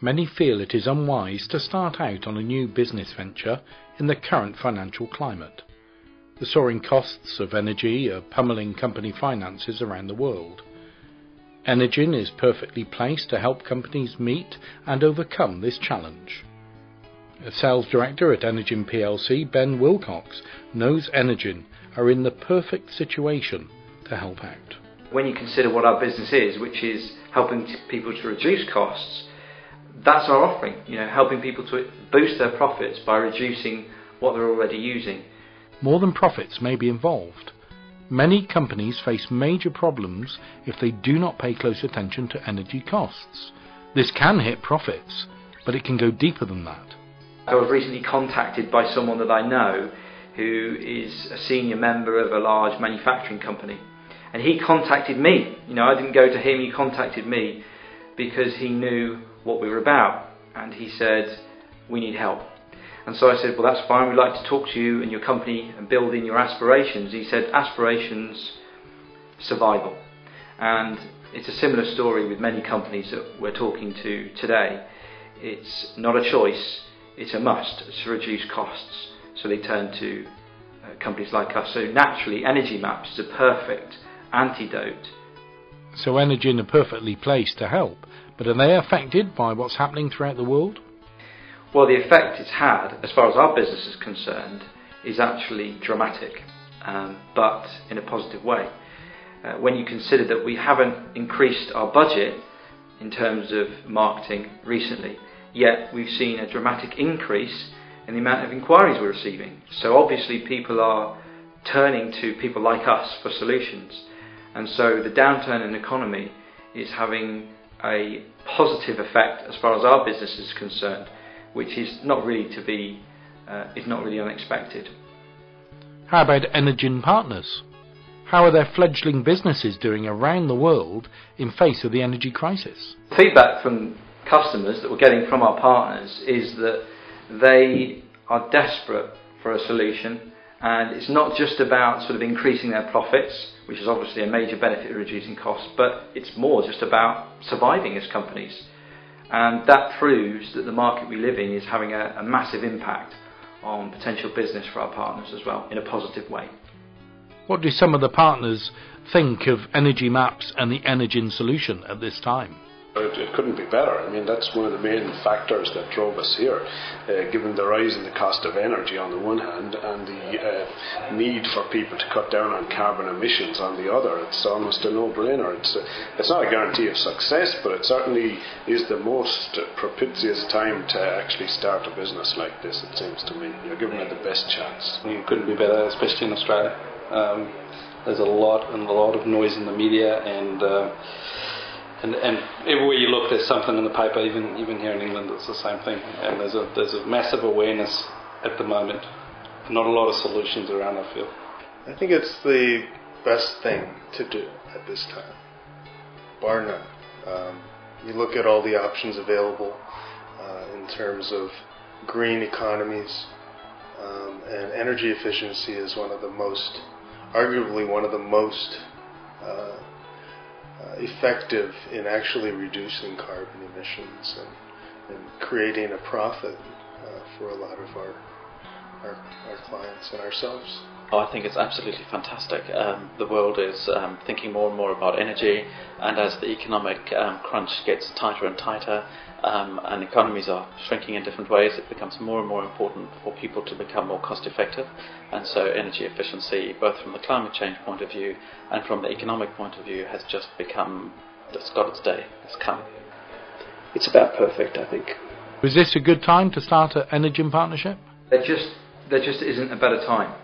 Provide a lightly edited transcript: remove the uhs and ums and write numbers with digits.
Many feel it is unwise to start out on a new business venture in the current financial climate. The soaring costs of energy are pummeling company finances around the world. Enigin is perfectly placed to help companies meet and overcome this challenge. A sales director at Enigin plc, Ben Wilcox, knows Enigin are in the perfect situation to help out. When you consider what our business is, which is helping people to reduce costs, that's our offering, helping people to boost their profits by reducing what they're already using. More than profits may be involved. Many companies face major problems if they do not pay close attention to energy costs. This can hit profits, but it can go deeper than that. I was recently contacted by someone that I know who is a senior member of a large manufacturing company. And he contacted me. I didn't go to him, he contacted me because he knew what we were about. And he said, we need help. And so I said, well, that's fine, we'd like to talk to you and your company and build in your aspirations. He said, aspirations, survival. And it's a similar story with many companies that we're talking to today. It's not a choice, it's a must to reduce costs. So they turn to companies like us. So naturally, Energy Maps is a perfect antidote. So Enigin are perfectly placed to help, but are they affected by what's happening throughout the world? Well, the effect it's had, as far as our business is concerned, is actually dramatic, but in a positive way. When you consider that we haven't increased our budget in terms of marketing recently, yet we've seen a dramatic increase in the amount of inquiries we're receiving. So obviously people are turning to people like us for solutions. And so the downturn in the economy is having a positive effect as far as our business is concerned, which is not really unexpected. How about Enigin partners? How are their fledgling businesses doing around the world in face of the energy crisis? Feedback from customers that we're getting from our partners is that they are desperate for a solution, and it's not just about sort of increasing their profits, which is obviously a major benefit of reducing costs, but it's more just about surviving as companies. And that proves that the market we live in is having a massive impact on potential business for our partners as well, in a positive way. What do some of the partners think of Energy Maps and the Enigin solution at this time? It couldn't be better. I mean, that's one of the main factors that drove us here, given the rise in the cost of energy on the one hand and the need for people to cut down on carbon emissions on the other. It's almost a no-brainer. It's not a guarantee of success, but it certainly is the most propitious time to actually start a business like this, it seems to me. You're giving it the best chance. It couldn't be better, especially in Australia. There's a lot of noise in the media, and everywhere you look, there's something in the paper. Even here in England, it's the same thing. And there's a massive awareness at the moment. Not a lot of solutions around, I feel. I think it's the best thing to do at this time, bar none. You look at all the options available in terms of green economies, and energy efficiency is arguably one of the most effective in actually reducing carbon emissions and creating a profit for a lot of our clients and ourselves. I think it's absolutely fantastic. The world is thinking more and more about energy, and as the economic crunch gets tighter and tighter, and economies are shrinking in different ways, it becomes more and more important for people to become more cost effective. And so energy efficiency, both from the climate change point of view and from the economic point of view, has just become, it's got its day, it's come. It's about perfect, I think. Was this a good time to start an Enigin partnership? There just isn't a better time.